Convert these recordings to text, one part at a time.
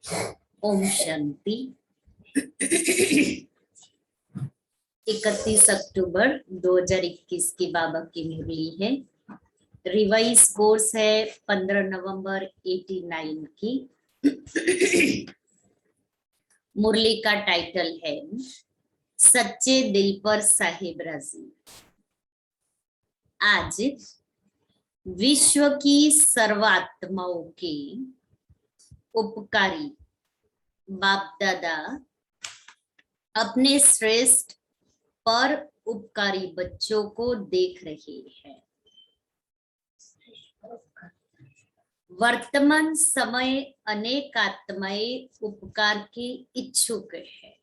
ओम शांति। 31 अक्टूबर 2021 की बाबा की मुरली है। रिवाइज कोर्स है 15 नवंबर 89 की। मुरली का टाइटल है सच्चे दिल पर साहिब राजी। आज विश्व की सर्वात्माओं के उपकारी बाप दादा अपने श्रेष्ठ पर उपकारी बच्चों को देख रहे हैं। वर्तमान समय अनेक आत्माएं उपकार के इच्छुक है,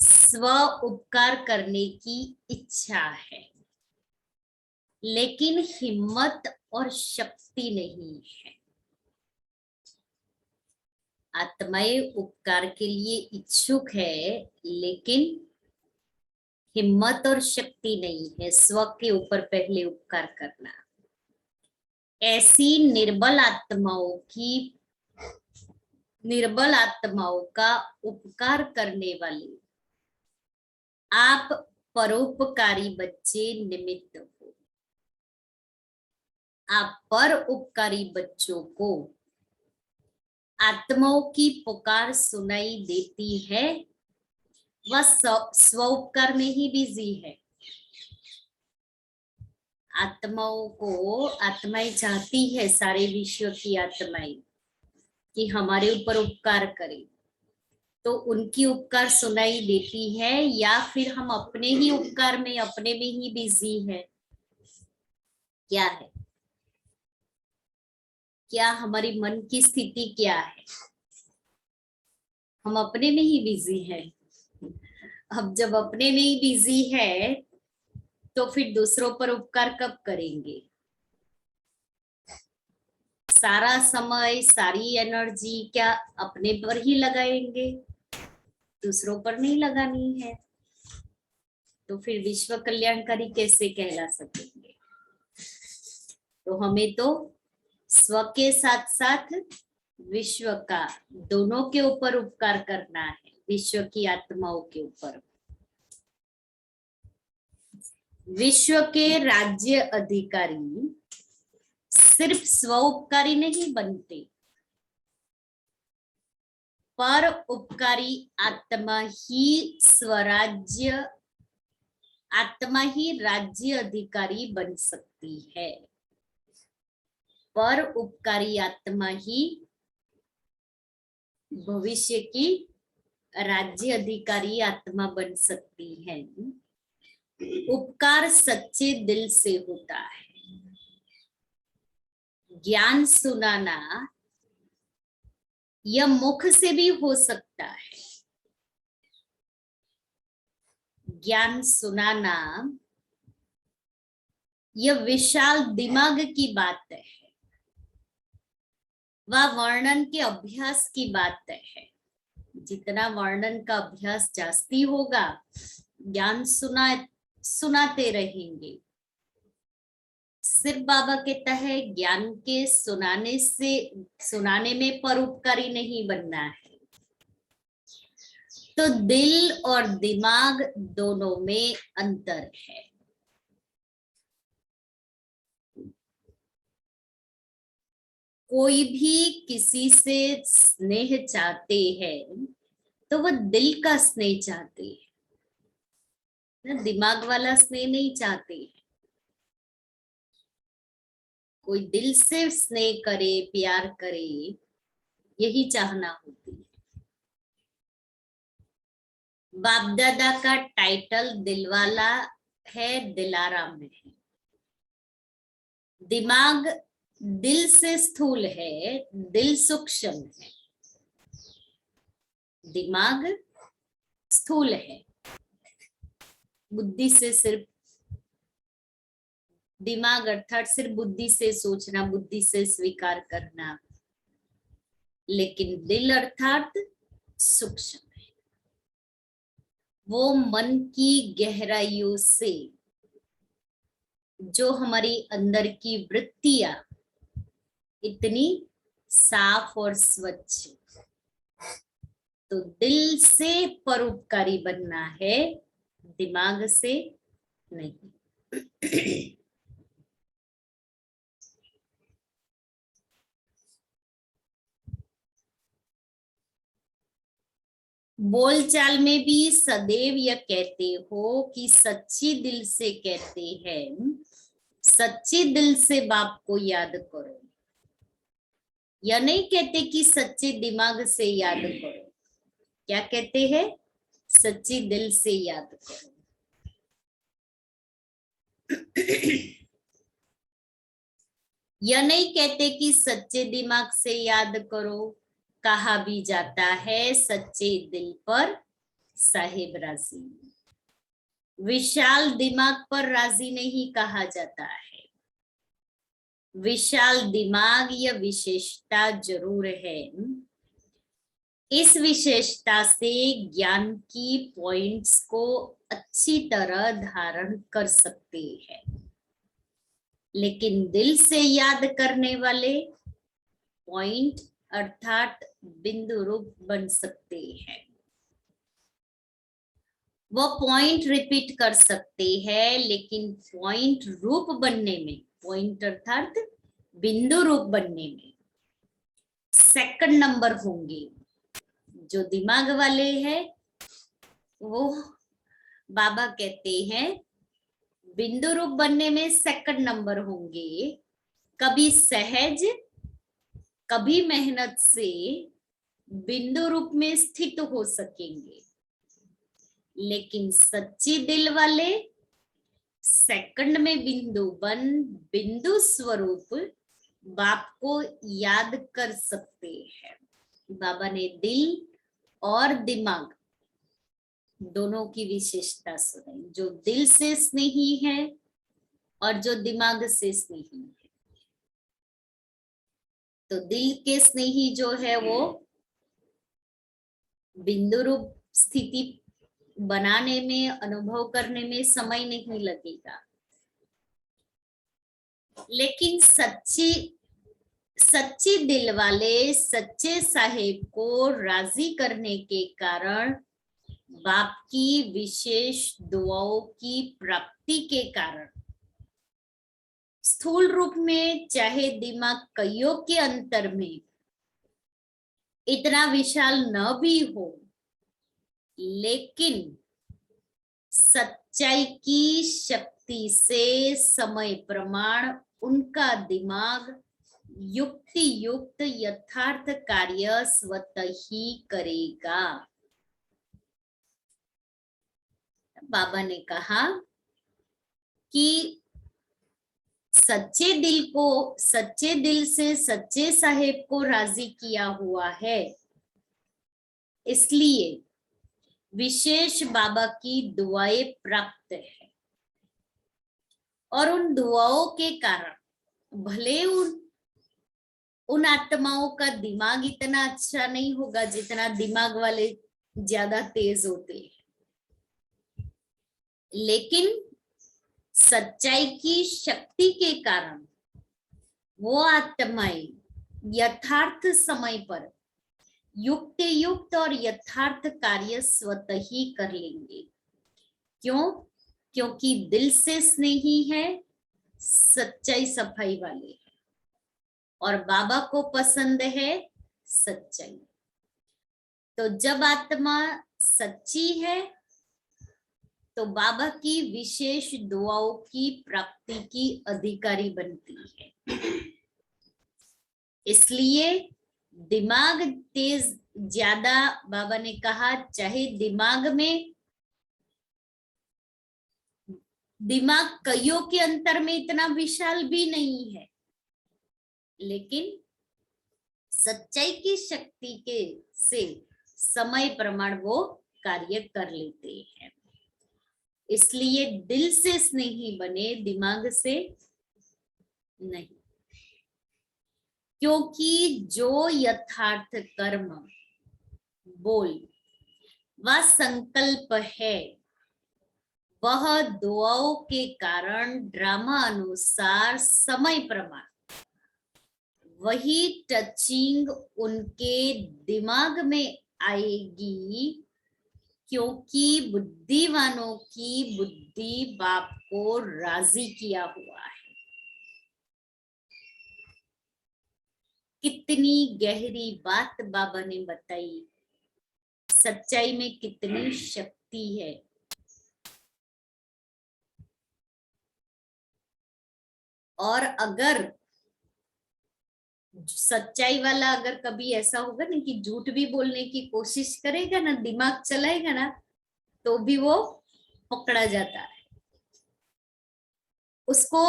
स्व उपकार करने की इच्छा है, लेकिन हिम्मत और शक्ति नहीं है। आत्माएं उपकार के लिए इच्छुक है, लेकिन हिम्मत और शक्ति नहीं है स्व के ऊपर पहले उपकार करना। ऐसी निर्बल आत्माओं का उपकार करने वाले आप परोपकारी बच्चे निमित्त हो। आप पर उपकारी बच्चों को आत्माओं की पुकार सुनाई देती है, वह स्व उपकार में ही बिजी है। आत्माएं चाहती है, सारे विश्व की आत्माएं, कि हमारे ऊपर उपकार करें, तो उनकी उपकार सुनाई देती है, या फिर हम अपने ही उपकार में अपने में ही बिजी है। क्या है, क्या हमारी मन की स्थिति क्या है? हम अपने में ही बिजी हैं। अब जब अपने में ही बिजी है तो फिर दूसरों पर उपकार कब करेंगे? सारा समय सारी एनर्जी क्या अपने पर ही लगाएंगे, दूसरों पर नहीं लगानी है। तो फिर विश्व कल्याणकारी कैसे कहला सकेंगे? तो हमें तो स्व के साथ साथ विश्व का, दोनों के ऊपर उपकार करना है, विश्व की आत्माओं के ऊपर। विश्व के राज्य अधिकारी सिर्फ स्व उपकारी नहीं बनते, पर उपकारी आत्मा ही राज्य अधिकारी बन सकती है। पर उपकारी आत्मा ही भविष्य की राज्य अधिकारी आत्मा बन सकती है। उपकार सच्चे दिल से होता है। ज्ञान सुनाना यह मुख से भी हो सकता है। ज्ञान सुनाना यह विशाल दिमाग की बात है, वह वर्णन के अभ्यास की बात है। जितना वर्णन का अभ्यास जास्ती होगा, ज्ञान सुनाते रहेंगे। सिर्फ बाबा कहता है ज्ञान के सुनाने में परोपकारी नहीं बनना है। तो दिल और दिमाग दोनों में अंतर है। कोई भी किसी से स्नेह चाहते हैं तो वह दिल का स्नेह चाहते हैं, दिमाग वाला स्नेह नहीं चाहते। कोई दिल से स्नेह करे, प्यार करे, यही चाहना होती है। बाप दादा का टाइटल दिलवाला है, दिलाराम है। दिमाग दिल से स्थूल है, दिल सूक्ष्म है। दिमाग स्थूल है, बुद्धि से सिर्फ, दिमाग अर्थात सिर्फ बुद्धि से सोचना, बुद्धि से स्वीकार करना, लेकिन दिल अर्थात सूक्ष्म है। वो मन की गहराइयों से जो हमारी अंदर की वृत्तियां इतनी साफ और स्वच्छ। तो दिल से परोपकारी बनना है, दिमाग से नहीं। बोलचाल में भी सदैव यह कहते हो कि सच्ची दिल से कहते हैं, सच्चे दिल से बाप को याद करो। या नहीं कहते कि सच्चे दिमाग से याद करो, क्या कहते हैं? सच्ची दिल से याद करो। यह नहीं कहते कि सच्चे दिमाग से याद करो। कहा भी जाता है सच्चे दिल पर साहेब राजी, विशाल दिमाग पर राजी नहीं कहा जाता है। विशाल दिमाग यह विशेषता जरूर है, इस विशेषता से ज्ञान की पॉइंट्स को अच्छी तरह धारण कर सकते हैं, लेकिन दिल से याद करने वाले पॉइंट अर्थात बिंदु रूप बन सकते हैं। वह पॉइंट रिपीट कर सकते हैं, लेकिन पॉइंट रूप बनने में, पॉइंट अर्थात बिंदु रूप बनने में सेकंड नंबर होंगे। जो दिमाग वाले हैं वो बाबा कहते हैं बिंदु रूप बनने में सेकंड नंबर होंगे। कभी सहज कभी मेहनत से बिंदु रूप में स्थित हो सकेंगे, लेकिन सच्ची दिल वाले सेकंड में बिंदु बन बिंदु स्वरूप बाप को याद कर सकते हैं। बाबा ने दिल और दिमाग दोनों की विशेषता सुनाई, जो दिल से स्नेही है और जो दिमाग से स्नेही है। तो दिल के स्नेही जो है वो बिंदु रूप स्थिति बनाने में, अनुभव करने में समय नहीं लगेगा, लेकिन सच्ची दिल वाले सच्चे साहेब को राजी करने के कारण, बाप की विशेष दुआओं की प्राप्ति के कारण, स्थूल रूप में चाहे दिमाग कईयों के अंतर में इतना विशाल न भी हो, लेकिन सच्चाई की शक्ति से समय प्रमाण उनका दिमाग युक्ति युक्त यथार्थ कार्य स्वतः ही करेगा। बाबा ने कहा कि सच्चे दिल से सच्चे साहेब को राजी किया हुआ है, इसलिए विशेष बाबा की दुआएं प्राप्त है। और उन दुआओं के कारण भले उन आत्माओं का दिमाग इतना अच्छा नहीं होगा जितना दिमाग वाले ज्यादा तेज होते हैं, लेकिन सच्चाई की शक्ति के कारण वो आत्माएं यथार्थ समय पर युक्त और यथार्थ कार्य स्वतः ही कर लेंगे। क्यों? क्योंकि दिल से स्नेही है, सच्चाई सफाई वाले है, और बाबा को पसंद है सच्चाई। तो जब आत्मा सच्ची है तो बाबा की विशेष दुआओं की प्राप्ति की अधिकारी बनती है। इसलिए दिमाग तेज ज्यादा, बाबा ने कहा चाहे दिमाग कईयों के अंतर में इतना विशाल भी नहीं है, लेकिन सच्चाई की शक्ति के से समय प्रमाण वो कार्य कर लेते हैं। इसलिए दिल से स्नेही बने, दिमाग से नहीं, क्योंकि जो यथार्थ कर्म, बोल व संकल्प है वह दुआओं के कारण ड्रामा अनुसार समय प्रमाण वही टचिंग उनके दिमाग में आएगी, क्योंकि बुद्धिमानों की बुद्धि बाप को राजी किया हुआ है। कितनी गहरी बात बाबा ने बताई, सच्चाई में कितनी शक्ति है। और अगर सच्चाई वाला अगर कभी ऐसा होगा ना कि झूठ भी बोलने की कोशिश करेगा ना, दिमाग चलाएगा ना, तो भी वो पकड़ा जाता है। उसको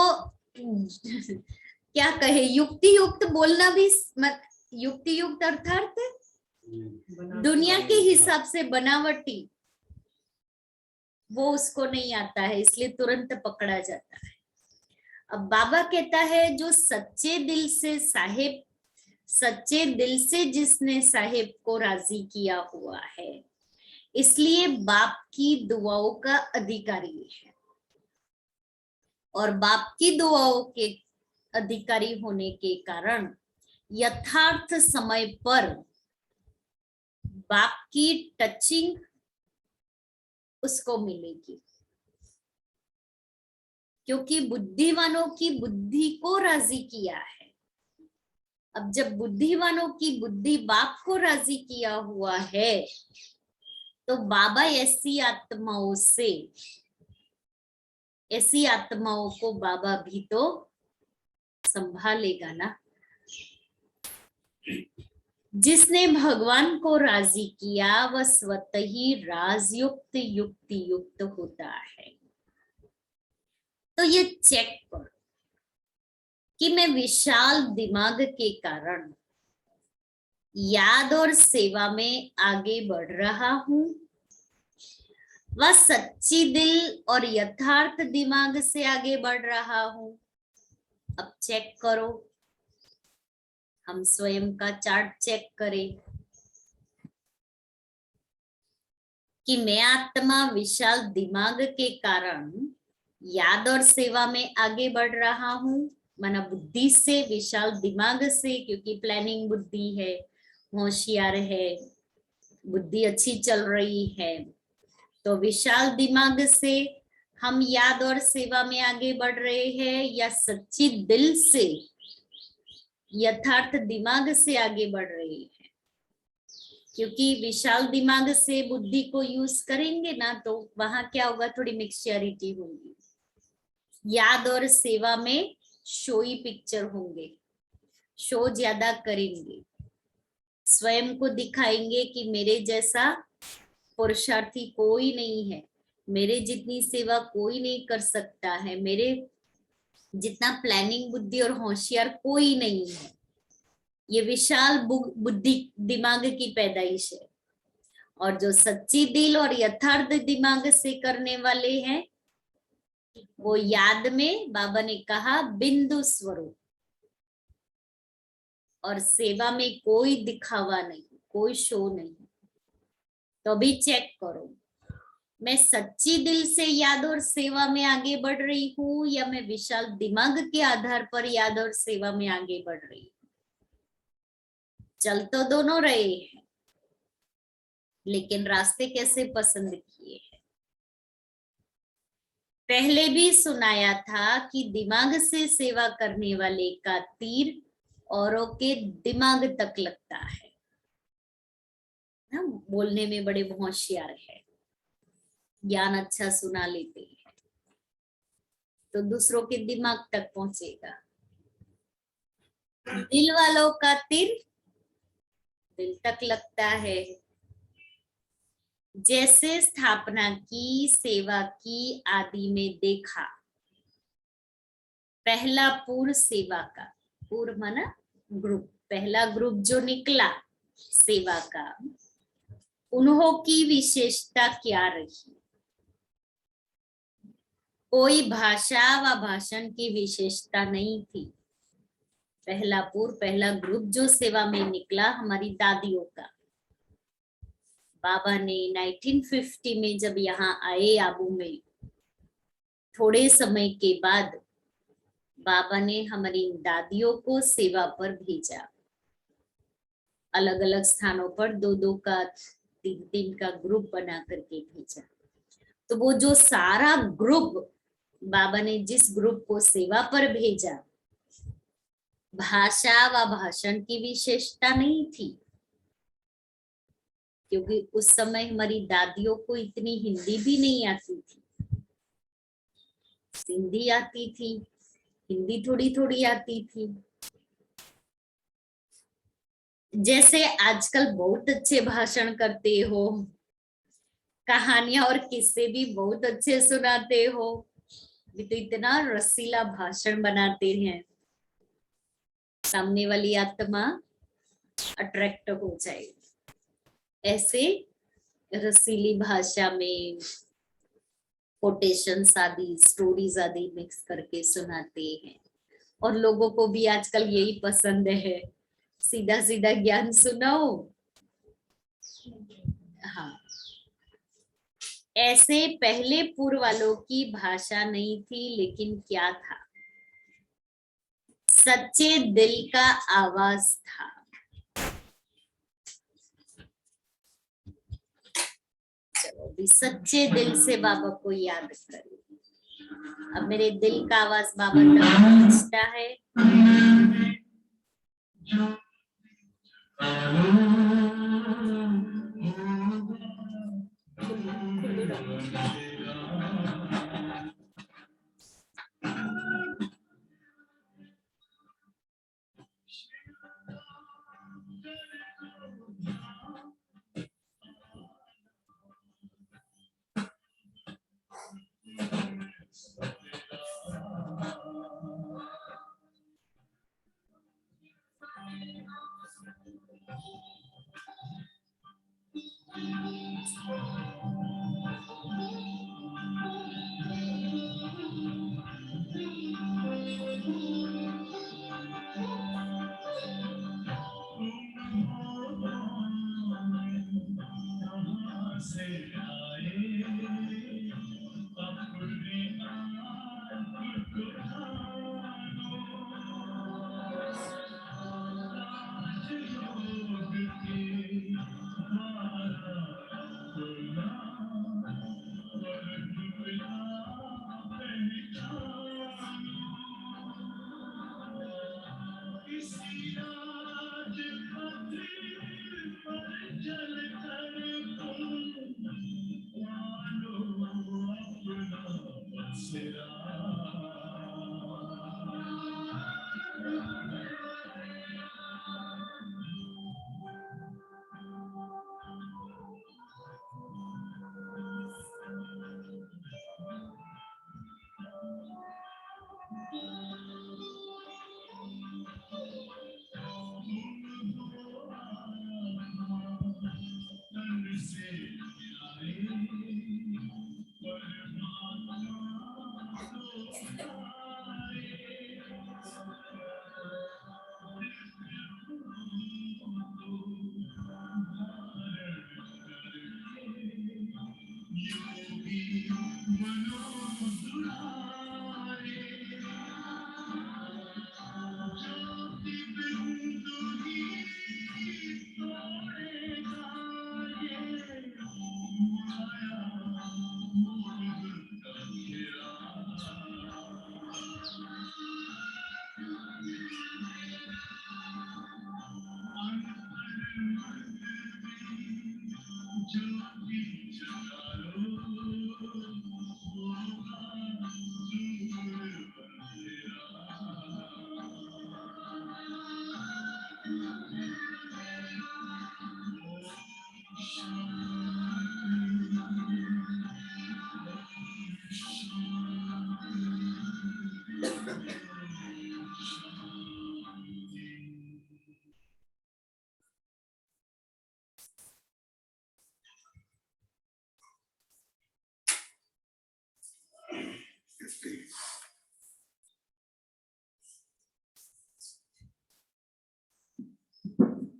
क्या कहे, युक्ति युक्त बोलना भी मत, युक्ति युक्त अर्थात दुनिया के हिसाब से बनावटी, वो उसको नहीं आता है, इसलिए तुरंत पकड़ा जाता है। अब बाबा कहता है जो सच्चे दिल से साहेब, सच्चे दिल से जिसने साहेब को राजी किया हुआ है, इसलिए बाप की दुआओं का अधिकारी है। और बाप की दुआओं के अधिकारी होने के कारण यथार्थ समय पर बाप की टचिंग उसको मिलेगी, क्योंकि बुद्धिमानों की बुद्धि को राजी किया है। अब जब बुद्धिमानों की बुद्धि बाप को राजी किया हुआ है, तो बाबा ऐसी आत्माओं को बाबा भी तो संभालेगा ना। जिसने भगवान को राजी किया वह स्वतः ही राजयुक्त युक्ति युक्त होता है। तो ये चेक करो कि मैं विशाल दिमाग के कारण याद और सेवा में आगे बढ़ रहा हूं, वह सच्ची दिल और यथार्थ दिमाग से आगे बढ़ रहा हूं। अब चेक करो, हम स्वयं का चार्ट चेक करें कि मैं आत्मा विशाल दिमाग के कारण याद और सेवा में आगे बढ़ रहा हूं, माना बुद्धि से, विशाल दिमाग से, क्योंकि प्लानिंग बुद्धि है, होशियार है, बुद्धि अच्छी चल रही है। तो विशाल दिमाग से हम याद और सेवा में आगे बढ़ रहे हैं, या सच्ची दिल से यथार्थ दिमाग से आगे बढ़ रहे हैं। क्योंकि विशाल दिमाग से बुद्धि को यूज करेंगे ना, तो वहां क्या होगा, थोड़ी मिक्सचरिटी होगी। याद और सेवा में शोई पिक्चर होंगे, शो ज्यादा करेंगे, स्वयं को दिखाएंगे कि मेरे जैसा पुरुषार्थी कोई नहीं है, मेरे जितनी सेवा कोई नहीं कर सकता है, मेरे जितना प्लानिंग बुद्धि और होशियार कोई नहीं है। ये विशाल बुद्धि दिमाग की पैदाइश है। और जो सच्ची दिल और यथार्थ दिमाग से करने वाले हैं, वो याद में बाबा ने कहा बिंदु स्वरूप, और सेवा में कोई दिखावा नहीं, कोई शो नहीं। तो अभी चेक करो, मैं सच्ची दिल से याद और सेवा में आगे बढ़ रही हूँ, या मैं विशाल दिमाग के आधार पर याद और सेवा में आगे बढ़ रही हूँ। चल तो दोनों रहे हैं, लेकिन रास्ते कैसे पसंद किए हैं। पहले भी सुनाया था कि दिमाग से सेवा करने वाले का तीर औरों के दिमाग तक लगता है ना। बोलने में बड़े होशियार है, ज्ञान अच्छा सुना लेते हैं, तो दूसरों के दिमाग तक पहुंचेगा। दिल वालों का तीर दिल तक लगता है। जैसे स्थापना की, सेवा की आदि में देखा, पहला पूर्व सेवा का, पूर्व माना ग्रुप, पहला ग्रुप जो निकला सेवा का, उन्हों की विशेषता क्या रही। कोई भाषा व भाषण की विशेषता नहीं थी। पहला पूर्व, पहला ग्रुप जो सेवा में निकला हमारी दादियों का, बाबा ने 1950 में जब यहाँ आए आबू में, थोड़े समय के बाद बाबा ने हमारी दादियों को सेवा पर भेजा, अलग अलग स्थानों पर 2-2 का 3-3 का ग्रुप बना करके भेजा। तो वो जो सारा ग्रुप, बाबा ने जिस ग्रुप को सेवा पर भेजा, भाषा व भाषण की विशेषता नहीं थी, क्योंकि उस समय हमारी दादियों को इतनी हिंदी भी नहीं आती थी। सिंधी आती थी, हिंदी थोड़ी थोड़ी आती थी। जैसे आजकल बहुत अच्छे भाषण करते हो, कहानियां और किस्से भी बहुत अच्छे सुनाते हो, भी तो इतना रसीला भाषण बनाते हैं, सामने वाली आत्मा अट्रैक्ट हो जाए। ऐसे रसीली भाषा में कोटेशंस आदि, स्टोरीज आदि मिक्स करके सुनाते हैं, और लोगों को भी आजकल यही पसंद है, सीधा सीधा ज्ञान सुनाओ। हाँ, ऐसे पहले पूर्व वालों की भाषा नहीं थी, लेकिन क्या था, सच्चे दिल का आवाज था। चलो भी सच्चे दिल से बाबा को याद करो। अब मेरे दिल का आवाज बाबा तक पहुंचता है।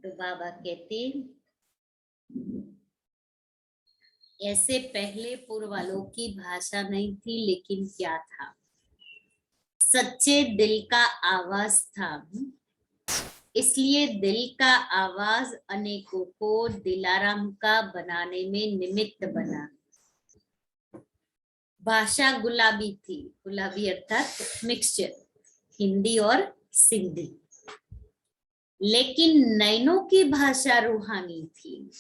तो बाबा कहते, ऐसे पहले पूर्व वालों की भाषा नहीं थी, लेकिन क्या था, सच्चे दिल का आवाज था, इसलिए दिल का आवाज अनेकों को दिलाराम का बनाने में निमित्त बना। भाषा गुलाबी थी, गुलाबी अर्थात मिक्सचर, हिंदी और सिंधी, लेकिन नैनों की भाषा रूहानी थी।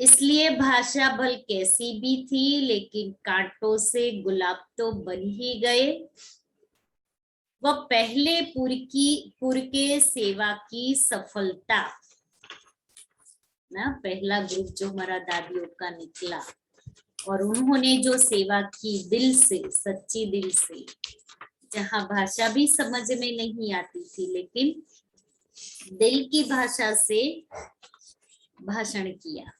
इसलिए भाषा भल कैसी भी थी, लेकिन कांटों से गुलाब तो बन ही गए। वह पहले पुर के सेवा की सफलता ना, पहला ग्रुप जो हमारा दादियों का निकला और उन्होंने जो सेवा की दिल से, सच्ची दिल से, जहाँ भाषा भी समझ में नहीं आती थी, लेकिन दिल की भाषा से भाषण किया।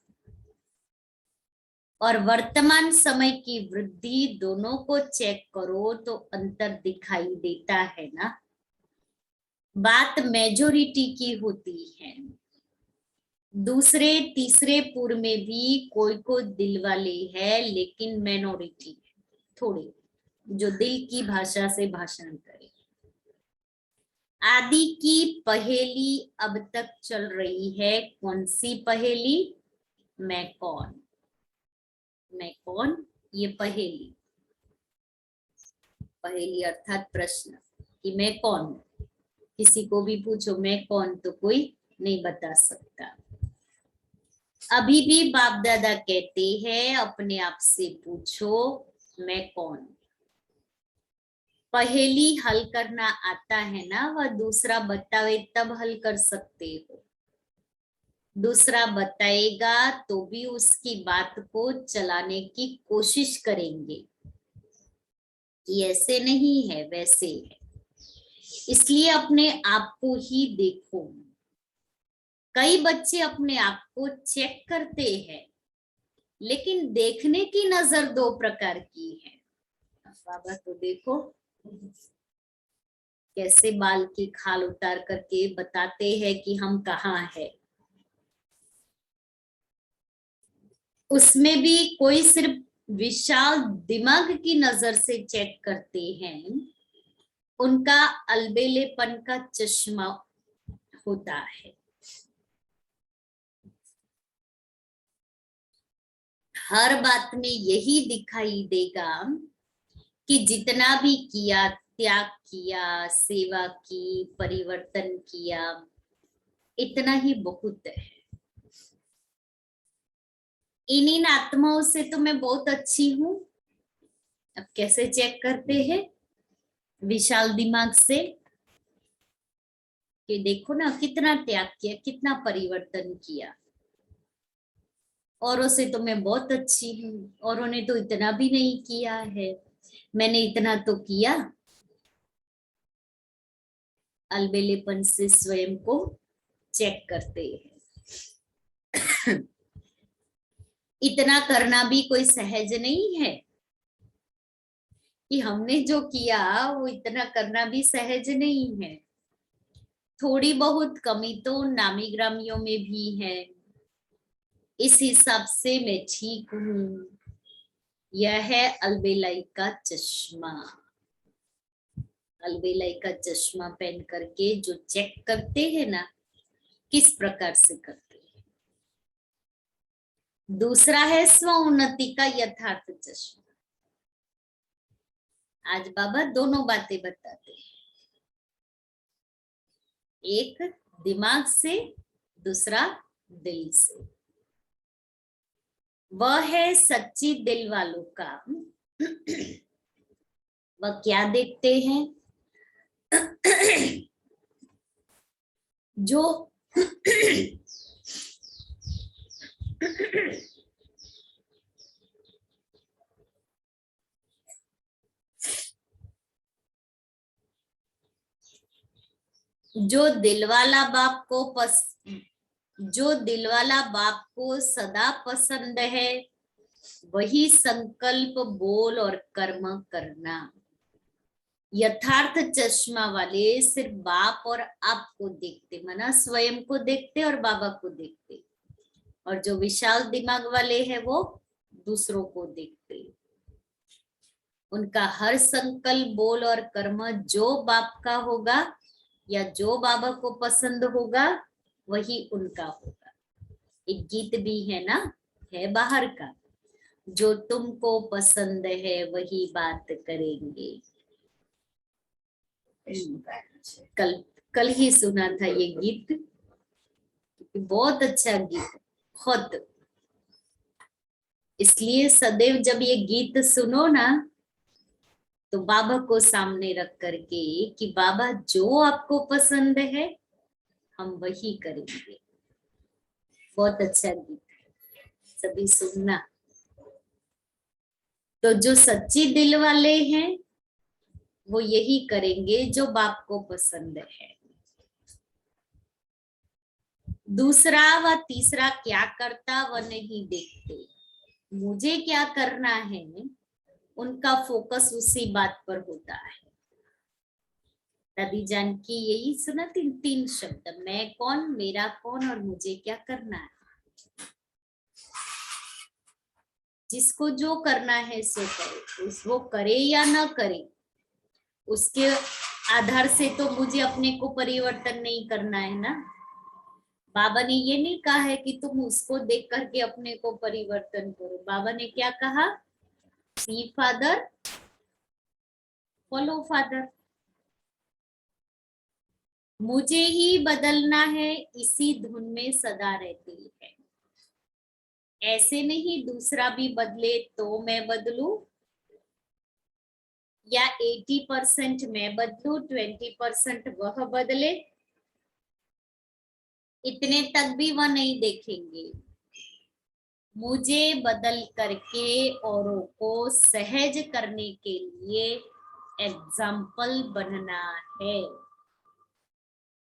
और वर्तमान समय की वृद्धि दोनों को चेक करो तो अंतर दिखाई देता है ना। बात मेजोरिटी की होती है, दूसरे तीसरे पुर में भी कोई दिल वाले है, लेकिन माइनॉरिटी है थोड़े जो दिल की भाषा से भाषण करे। आदि की पहेली अब तक चल रही है। कौन सी पहेली? मैं कौन, मैं कौन, ये पहेली। पहेली अर्थात प्रश्न कि मैं कौन हूं। किसी को भी पूछो मैं कौन, तो कोई नहीं बता सकता। अभी भी बाप दादा कहते हैं अपने आप से पूछो मैं कौन। पहेली हल करना आता है ना, वह दूसरा बतावे तब हल कर सकते हो। दूसरा बताएगा तो भी उसकी बात को चलाने की कोशिश करेंगे कि ऐसे नहीं है वैसे है। इसलिए अपने आप को ही देखो। कई बच्चे अपने आप को चेक करते हैं, लेकिन देखने की नजर दो प्रकार की है। बाबा तो देखो कैसे बाल की खाल उतार करके बताते हैं कि हम कहाँ है। उसमें भी कोई सिर्फ विशाल दिमाग की नजर से चेक करते हैं, उनका अलबेलेपन का चश्मा होता है। हर बात में यही दिखाई देगा कि जितना भी किया, त्याग किया, सेवा की, परिवर्तन किया, इतना ही बहुत है। इन आत्माओं से तो मैं बहुत अच्छी हूं। अब कैसे चेक करते हैं? विशाल दिमाग से कि देखो ना कितना त्याग किया, कितना परिवर्तन किया। औरों से तो मैं बहुत अच्छी हूँ, औरों ने तो इतना भी नहीं किया है, मैंने इतना तो किया। अलबेलेपन से स्वयं को चेक करते हैं। इतना करना भी कोई सहज नहीं है कि हमने जो किया वो इतना करना भी सहज नहीं है। थोड़ी बहुत कमी तो नामी ग्रामियों में भी है। इस हिसाब से मैं ठीक हूं। यह है अलबेलाई का चश्मा। अलबेलाई का चश्मा पहन करके जो चेक करते हैं ना, किस प्रकार से करते हैं। दूसरा है स्व उन्नति का यथार्थ चश्मा। आज बाबा दोनों बातें बताते हैं, एक दिमाग से, दूसरा दिल से। वह है सच्ची दिल वालों का। वह क्या देखते हैं? जो जो दिलवाला बाप को जो दिलवाला बाप को सदा पसंद है, वही संकल्प, बोल और कर्म करना। यथार्थ चश्मा वाले सिर्फ बाप और आपको देखते, माना स्वयं को देखते और बाबा को देखते। और जो विशाल दिमाग वाले हैं वो दूसरों को देखते। उनका हर संकल्प, बोल और कर्म जो बाप का होगा या जो बाबा को पसंद होगा वही उनका होगा। एक गीत भी है ना, है बाहर का, जो तुमको पसंद है वही बात करेंगे। कल कल ही सुना था ये गीत, बहुत अच्छा गीत, बहुत। इसलिए सदैव जब ये गीत सुनो ना तो बाबा को सामने रख करके कि बाबा जो आपको पसंद है हम वही करेंगे। बहुत अच्छा गीत है, सभी सुनना। तो जो सच्ची दिल वाले हैं वो यही करेंगे जो बाप को पसंद है। दूसरा व तीसरा क्या करता वह नहीं देखते, मुझे क्या करना है उनका फोकस उसी बात पर होता है। दादी जान की यही सुना तीन शब्द, मैं कौन, मेरा कौन और मुझे क्या करना है। जिसको जो करना है सो करे, वो करे या ना करे, उसके आधार से तो मुझे अपने को परिवर्तन नहीं करना है ना। बाबा ने ये नहीं कहा है कि तुम उसको देख करके अपने को परिवर्तन करो। बाबा ने क्या कहा, सी फादर फॉलो फादर। मुझे ही बदलना है, इसी धुन में सदा रहती है। ऐसे नहीं दूसरा भी बदले तो मैं बदलूं, या 80% मैं बदलूं 20% वह बदले, इतने तक भी वह नहीं देखेंगे। मुझे बदल करके औरों को सहज करने के लिए एग्जाम्पल बनना है।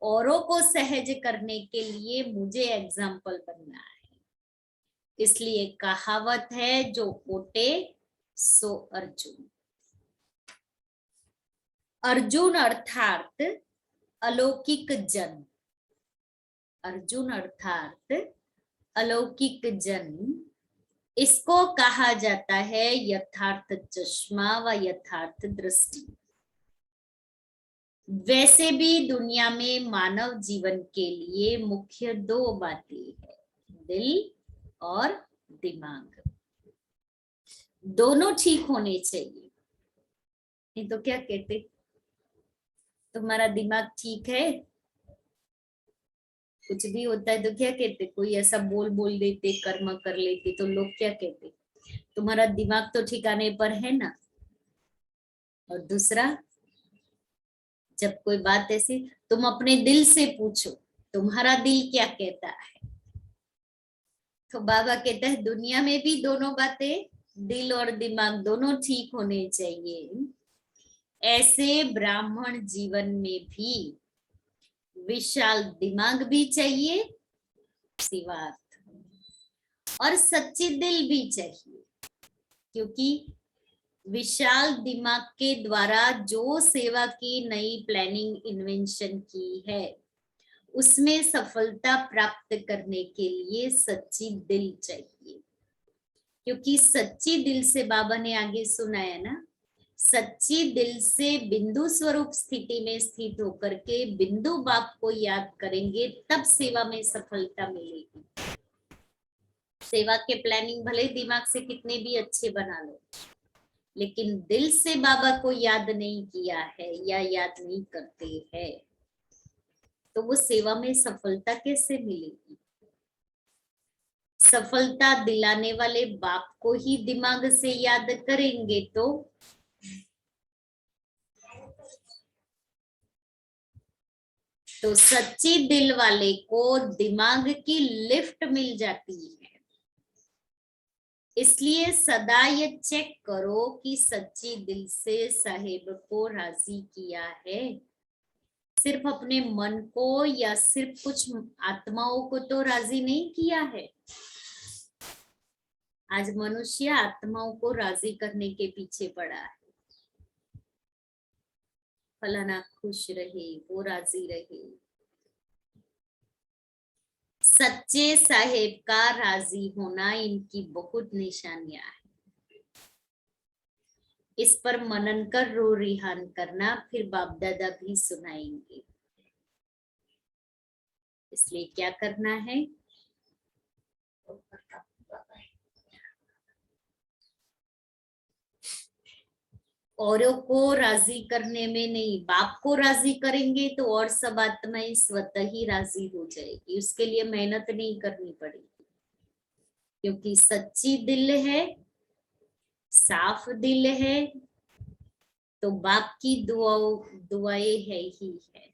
औरों को सहज करने के लिए मुझे एग्जाम्पल बनना है। इसलिए कहावत है, जो ओटे सो अर्जुन। अर्जुन अर्थात अलौकिक जन, अर्जुन अर्थात अलौकिक जन, इसको कहा जाता है यथार्थ चश्मा व यथार्थ दृष्टि। वैसे भी दुनिया में मानव जीवन के लिए मुख्य दो बातें हैं, दिल और दिमाग। दोनों ठीक होने चाहिए। नहीं तो क्या कहते, तुम्हारा दिमाग ठीक है, कुछ भी होता है तो क्या कहते, कोई ऐसा बोल बोल देते, कर्म कर लेते तो लोग क्या कहते, तुम्हारा दिमाग तो ठिकाने पर है ना। और दूसरा, जब कोई बात ऐसी, तुम अपने दिल से पूछो तुम्हारा दिल क्या कहता है। तो बाबा कहता है दुनिया में भी दोनों बातें, दिल और दिमाग दोनों ठीक होने चाहिए। ऐसे ब्राह्मण जीवन में भी विशाल दिमाग भी चाहिए, शिवार्थ, और सच्ची दिल भी चाहिए। क्योंकि विशाल दिमाग के द्वारा जो सेवा की नई प्लानिंग इन्वेंशन की है उसमें सफलता प्राप्त करने के लिए सच्ची दिल चाहिए। क्योंकि सच्ची दिल से, बाबा ने आगे सुनाया ना, सच्ची दिल से बिंदु स्वरूप स्थिति में स्थित होकर के बिंदु बाप को याद करेंगे, तब सेवा में सफलता मिलेगी। सेवा के प्लानिंग भले दिमाग से कितने भी अच्छे बना लो, लेकिन दिल से बाबा को याद नहीं किया है या याद नहीं करते हैं तो वो सेवा में सफलता कैसे मिलेगी। सफलता दिलाने वाले बाप को ही दिमाग से याद करेंगे तो सच्ची दिल वाले को दिमाग की लिफ्ट मिल जाती है। इसलिए सदा ये चेक करो कि सच्ची दिल से साहेब को राजी किया है, सिर्फ अपने मन को या सिर्फ कुछ आत्माओं को तो राजी नहीं किया है। आज मनुष्य आत्माओं को राजी करने के पीछे पड़ा है, फलाना खुश रहे, वो राजी रहे। सच्चे साहेब का राजी होना इनकी बहुत निशानियां है। इस पर मनन कर रो रिहान करना, फिर बाप दादा भी सुनाएंगे। इसलिए क्या करना है, औरों को राजी करने में नहीं, बाप को राजी करेंगे तो और सब आत्माएं स्वतः ही राजी हो जाएगी। उसके लिए मेहनत नहीं करनी पड़ेगी, क्योंकि सच्ची दिल है, साफ दिल है, तो बाप की दुआएं है ही है।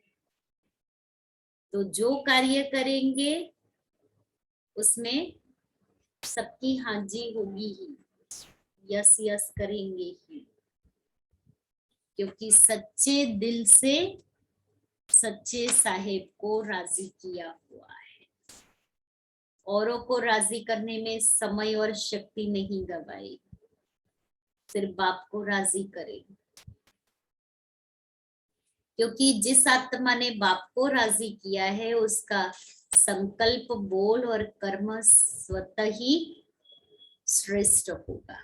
तो जो कार्य करेंगे उसमें सबकी हाजी होगी ही, यस यस करेंगे ही, क्योंकि सच्चे दिल से सच्चे साहेब को राजी किया हुआ है। औरों को राजी करने में समय और शक्ति नहीं गवाए, सिर्फ बाप को राजी करें, क्योंकि जिस आत्मा ने बाप को राजी किया है उसका संकल्प, बोल और कर्म स्वतः ही श्रेष्ठ होगा।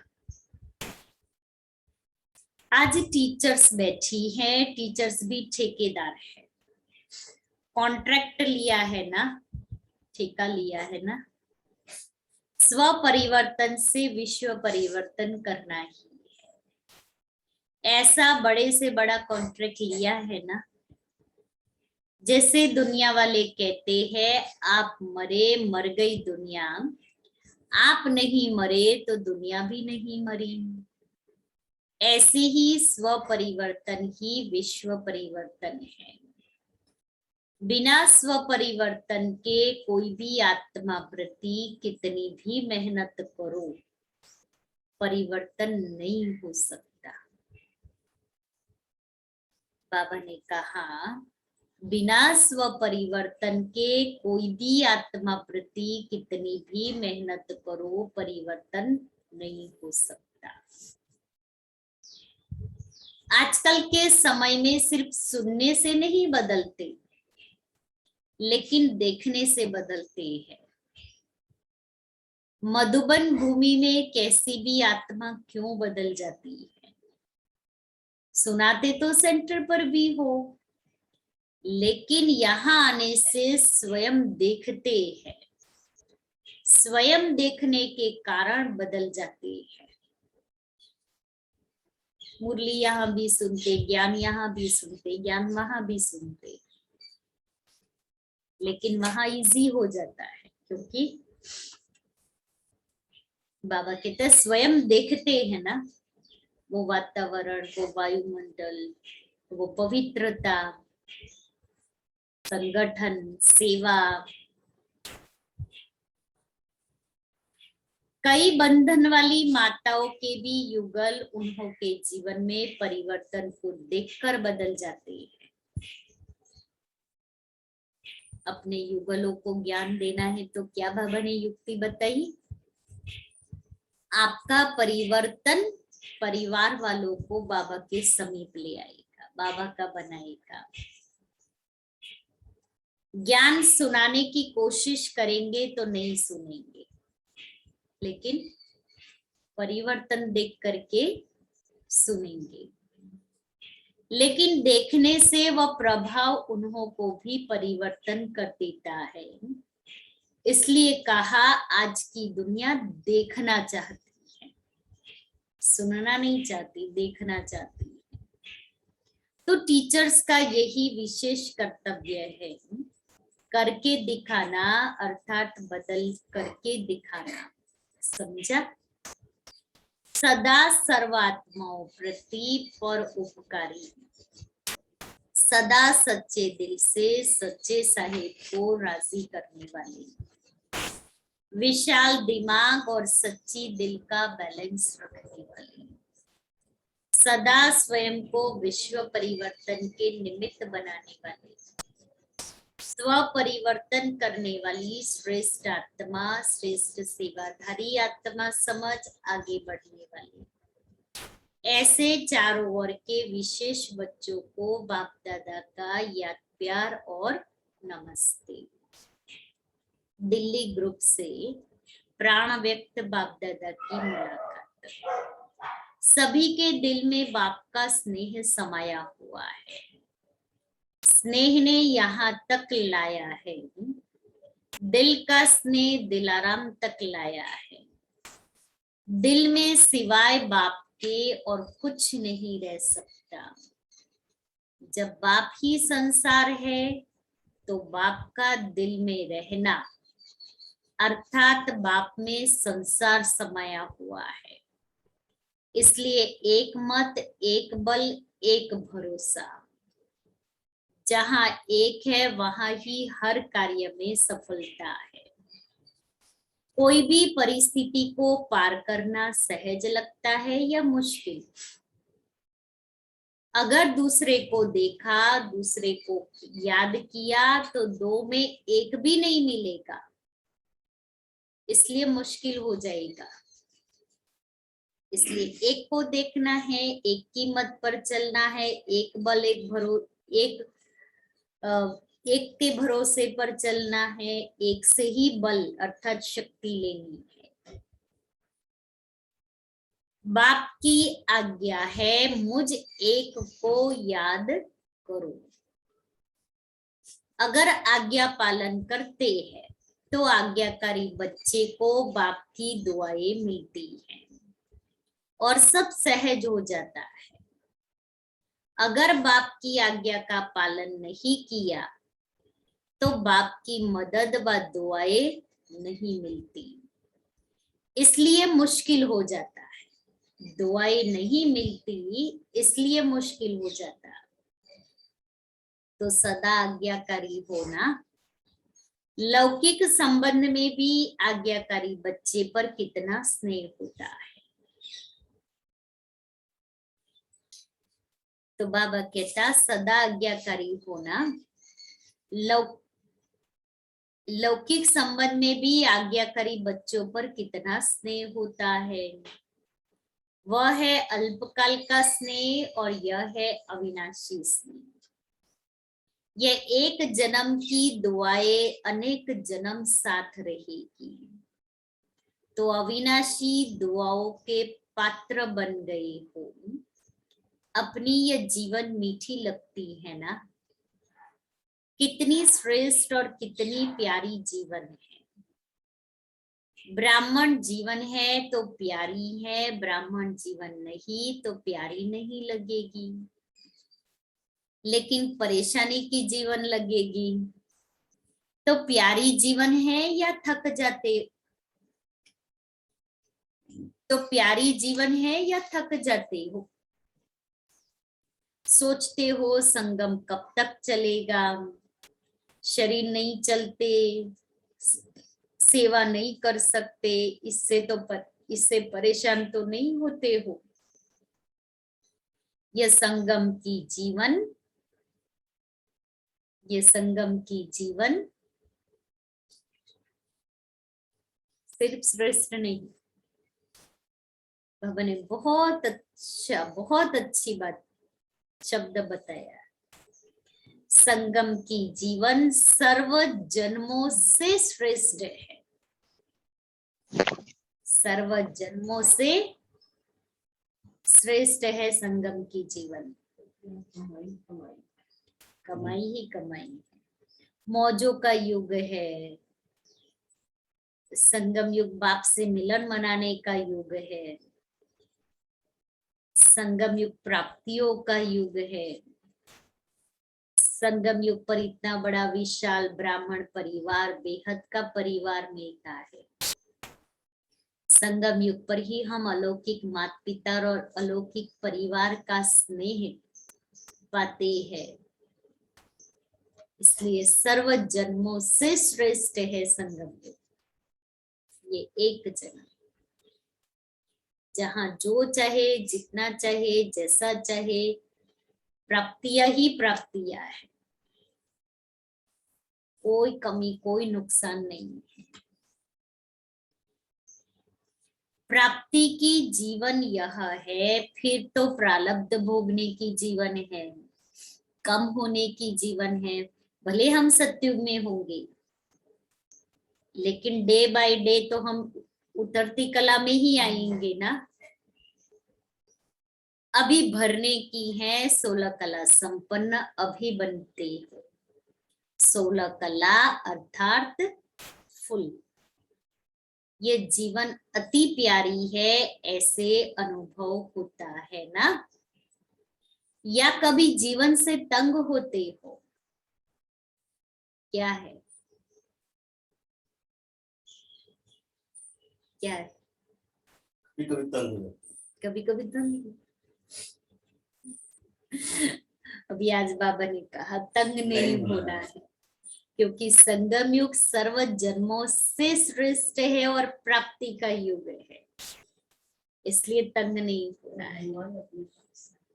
आज टीचर्स बैठी हैं, टीचर्स भी ठेकेदार है, कॉन्ट्रैक्ट लिया है ना, ठेका लिया है ना। स्व परिवर्तन से विश्व परिवर्तन करना ही है, ऐसा बड़े से बड़ा कॉन्ट्रैक्ट लिया है ना। जैसे दुनिया वाले कहते हैं आप मरे मर गई दुनिया, आप नहीं मरे तो दुनिया भी नहीं मरी। ऐसे ही स्व परिवर्तन ही विश्व परिवर्तन है। बिना स्व परिवर्तन के कोई भी आत्मा प्रति कितनी भी मेहनत करो, परिवर्तन नहीं हो सकता। बाबा ने कहा बिना स्व परिवर्तन के कोई भी आत्मा प्रति कितनी भी मेहनत करो, परिवर्तन नहीं हो सकता। आजकल के समय में सिर्फ सुनने से नहीं बदलते, लेकिन देखने से बदलते हैं। मधुबन भूमि में कैसी भी आत्मा क्यों बदल जाती है, सुनाते तो सेंटर पर भी हो, लेकिन यहाँ आने से स्वयं देखते हैं, स्वयं देखने के कारण बदल जाते हैं। मुरली यहाँ भी सुनते, ज्ञान यहाँ भी सुनते, ज्ञान वहां भी सुनते, लेकिन वहां इजी हो जाता है, क्योंकि बाबा कहते हैं स्वयं देखते हैं ना, वो वातावरण, वो वायुमंडल, वो पवित्रता, संगठन, सेवा। कई बंधन वाली माताओं के भी युगल उन्हों के जीवन में परिवर्तन को देखकर बदल जाते हैं। अपने युगलों को ज्ञान देना है तो क्या बाबा ने युक्ति बताई, आपका परिवर्तन परिवार वालों को बाबा के समीप ले आएगा, बाबा का बनाएगा। ज्ञान सुनाने की कोशिश करेंगे तो नहीं सुनेंगे, लेकिन परिवर्तन देख करके सुनेंगे। लेकिन देखने से वह प्रभाव उन्हों को भी परिवर्तन कर देता है। इसलिए कहा आज की दुनिया देखना चाहती है, सुनना नहीं चाहती, देखना चाहती है। तो टीचर्स का यही विशेष कर्तव्य है, करके दिखाना, अर्थात बदल करके दिखाना। समझा? सदा सर्वात्माओं प्रति पर उपकारी, सदा सच्चे दिल से सच्चे साहेब को राजी करने वाले, विशाल दिमाग और सच्ची दिल का बैलेंस रखने वाले, सदा स्वयं को विश्व परिवर्तन के निमित्त बनाने वाले, स्व परिवर्तन करने वाली श्रेष्ठ आत्मा, श्रेष्ठ सेवाधारी आत्मा समझ आगे बढ़ने वाली, ऐसे चारों ओर के विशेष बच्चों को बाप दादा का याद प्यार और नमस्ते। दिल्ली ग्रुप से प्राण व्यक्त बाप दादा की मुलाकात। सभी के दिल में बाप का स्नेह समाया हुआ है। स्नेह ने यहाँ तक लाया है, दिल का स्नेह दिलाराम तक लाया है। दिल में सिवाय बाप के और कुछ नहीं रह सकता। जब बाप ही संसार है तो बाप का दिल में रहना अर्थात बाप में संसार समाया हुआ है। इसलिए एक मत, एक बल, एक भरोसा। जहां एक है वहां ही हर कार्य में सफलता है। कोई भी परिस्थिति को पार करना सहज लगता है या मुश्किल? अगर दूसरे को देखा, दूसरे को याद किया तो दो में एक भी नहीं मिलेगा, इसलिए मुश्किल हो जाएगा। इसलिए एक को देखना है, एक की मत पर चलना है, एक बल, एक के भरोसे पर चलना है, एक से ही बल अर्थात शक्ति लेनी है। बाप की आज्ञा है मुझ एक को याद करो। अगर आज्ञा पालन करते हैं तो आज्ञाकारी बच्चे को बाप की दुआएं मिलती हैं और सब सहज हो जाता है। अगर बाप की आज्ञा का पालन नहीं किया तो बाप की मदद व दुआएं नहीं मिलती, इसलिए मुश्किल हो जाता है। दुआएं नहीं मिलती इसलिए मुश्किल हो जाता है। तो सदा आज्ञाकारी होना। लौकिक संबंध में भी आज्ञाकारी बच्चे पर कितना स्नेह होता है। तो बाबा कहता सदा आज्ञाकारी होना। लौकिक संबंध में भी आज्ञाकारी बच्चों पर कितना स्नेह होता है। वह है अल्पकाल का स्नेह और यह है अविनाशी स्नेह। यह एक जन्म की दुआएं अनेक जन्म साथ रहेगी। तो अविनाशी दुआओं के पात्र बन गए हो। अपनी यह जीवन मीठी लगती है ना? कितनी श्रेष्ठ और कितनी प्यारी जीवन है। ब्राह्मण जीवन है तो प्यारी है, ब्राह्मण जीवन नहीं तो प्यारी नहीं लगेगी, लेकिन परेशानी की जीवन लगेगी। तो प्यारी जीवन है या थक जाते? तो प्यारी जीवन है या थक जाते हो? सोचते हो संगम कब तक चलेगा, शरीर नहीं चलते, सेवा नहीं कर सकते, इससे परेशान तो नहीं होते हो? यह संगम की जीवन सिर्फ श्रेष्ठ नहीं। बाबा ने बहुत अच्छी बात शब्द बताया। संगम की जीवन सर्व जन्मों से श्रेष्ठ है। सर्व जन्मों से श्रेष्ठ है संगम की जीवन। कमाई ही कमाई है। मौजों का युग है। संगम युग बाप से मिलन मनाने का युग है। संगम युग प्राप्तियों का युग है। संगम युग पर इतना बड़ा विशाल ब्राह्मण परिवार, बेहद का परिवार मिलता है। संगम युग पर ही हम अलौकिक माता पिता और अलौकिक परिवार का स्नेह पाते हैं। इसलिए सर्व जन्मों से श्रेष्ठ है संगम युग। ये एक जन्म जहां जो चाहे, जितना चाहे, जैसा चाहे, प्राप्तियां ही प्राप्तियां है। कोई कमी, कोई नुकसान नहीं है। प्राप्ति की जीवन यह है, फिर तो प्रारब्ध भोगने की जीवन है, कम होने की जीवन है। भले हम सत्युग में होंगे, लेकिन डे बाय डे तो हम उतरती कला में ही आएंगे ना। अभी भरने की है 16 कला संपन्न अभी बनते हो। 16 कला अर्थात फुल। ये जीवन अति प्यारी है, ऐसे अनुभव होता है ना। या कभी जीवन से तंग होते हो? क्या है, क्या है? कभी कभी तंग। अभी आज बाबा ने कहा तंग नहीं होना है, क्योंकि संगम युग सर्व जन्मों से श्रेष्ठ है और प्राप्ति का युग है, इसलिए तंग नहीं होना है।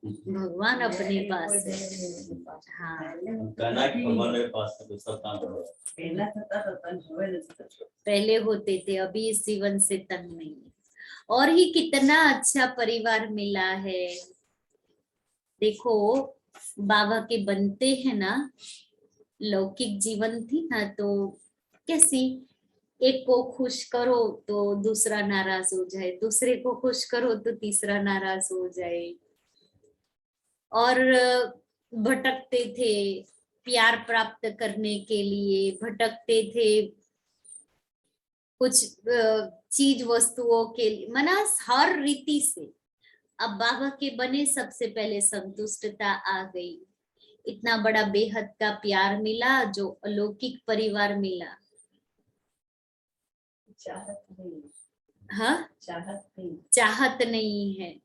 भगवान अपने पास है। हाँ, पहले होते थे, अभी इस जीवन से तंग नहीं है। और ही कितना अच्छा परिवार मिला है। देखो बाबा के बनते हैं ना, लौकिक जीवन थी ना तो कैसी, एक को खुश करो तो दूसरा नाराज हो जाए, दूसरे को खुश करो तो तीसरा नाराज हो जाए, और भटकते थे प्यार प्राप्त करने के लिए, भटकते थे कुछ चीज वस्तुओं के लिए, मना हर रीति से। अब बाबा के बने, सबसे पहले संतुष्टता आ गई, इतना बड़ा बेहद का प्यार मिला, जो अलौकिक परिवार मिला। चाहत नहीं, हाँ चाहत नहीं है,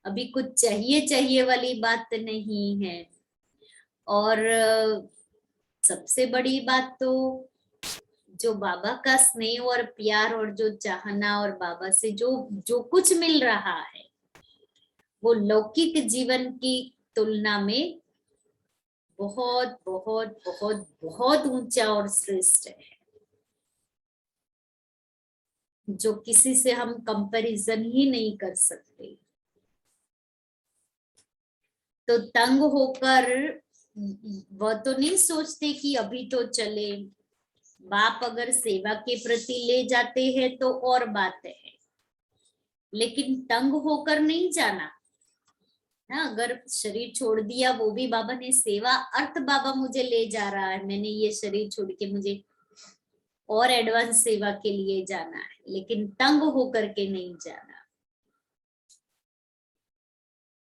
अभी कुछ चाहिए चाहिए वाली बात नहीं है। और सबसे बड़ी बात तो जो बाबा का स्नेह और प्यार और जो चाहना, और बाबा से जो जो कुछ मिल रहा है, वो लौकिक जीवन की तुलना में बहुत बहुत बहुत बहुत ऊंचा और श्रेष्ठ है, जो किसी से हम कंपैरिजन ही नहीं कर सकते। तो तंग होकर वह तो नहीं सोचते कि अभी तो चले, बाप अगर सेवा के प्रति ले जाते हैं तो और बात है, लेकिन तंग होकर नहीं जाना ना। अगर शरीर छोड़ दिया, वो भी बाबा ने सेवा अर्थ, बाबा मुझे ले जा रहा है, मैंने ये शरीर छोड़ के मुझे और एडवांस सेवा के लिए जाना है, लेकिन तंग होकर के नहीं जाना।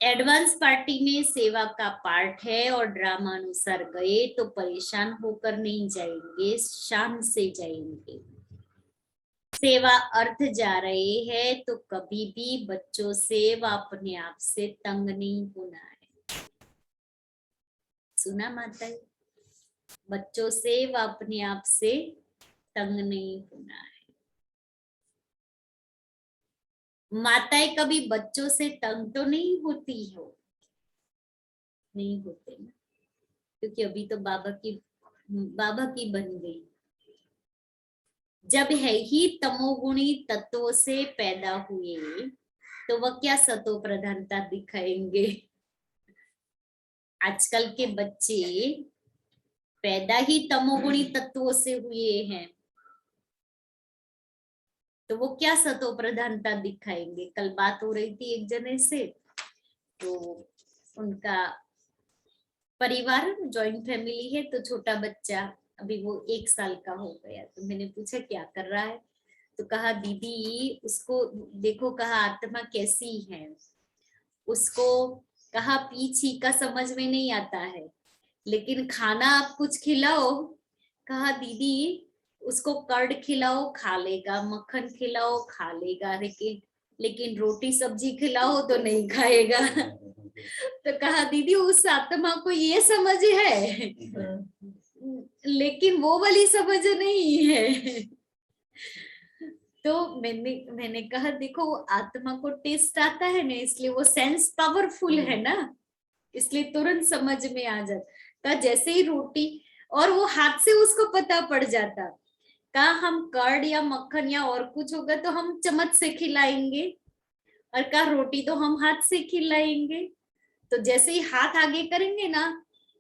एडवांस पार्टी में सेवा का पार्ट है, और ड्रामा अनुसार गए तो परेशान होकर नहीं जाएंगे, शान से जाएंगे। सेवा अर्थ जा रहे हैं तो कभी भी बच्चों से व अपने आप से तंग नहीं होना है। सुना माता, बच्चों से व अपने आप से तंग नहीं होना है। माताएं कभी बच्चों से तंग तो नहीं होती हो, नहीं होते ना, क्योंकि अभी तो बाबा की बन गई। जब है ही तमोगुणी तत्वों से पैदा हुए तो वह क्या सतो प्रधानता दिखाएंगे। आजकल के बच्चे पैदा ही तमोगुणी तत्वों से हुए हैं, तो वो क्या सतो प्रधानता दिखाएंगे। कल बात हो रही थी एक जने से, तो उनका परिवार जॉइंट फैमिली है, तो छोटा बच्चा अभी वो 1 साल का हो गया, तो मैंने पूछा क्या कर रहा है, तो कहा दीदी उसको देखो, कहा आत्मा कैसी है, उसको कहा पीछी का समझ में नहीं आता है, लेकिन खाना आप कुछ खिलाओ, कहा दीदी उसको कर्ड खिलाओ खा लेगा, मक्खन खिलाओ खा लेगा, लेकिन रोटी सब्जी खिलाओ तो नहीं खाएगा। तो कहा दीदी उस आत्मा को ये समझ है, लेकिन वो वाली समझ नहीं है। तो मैंने कहा देखो वो आत्मा को टेस्ट आता है ना, इसलिए वो सेंस पावरफुल है ना, इसलिए तुरंत समझ में आ जाता। जैसे ही रोटी, और वो हाथ से उसको पता पड़ जाता, कहा हम कर्ड या मक्खन या और कुछ होगा तो हम चम्मच से खिलाएंगे, और कहा रोटी तो हम हाथ से खिलाएंगे, तो जैसे ही हाथ आगे करेंगे ना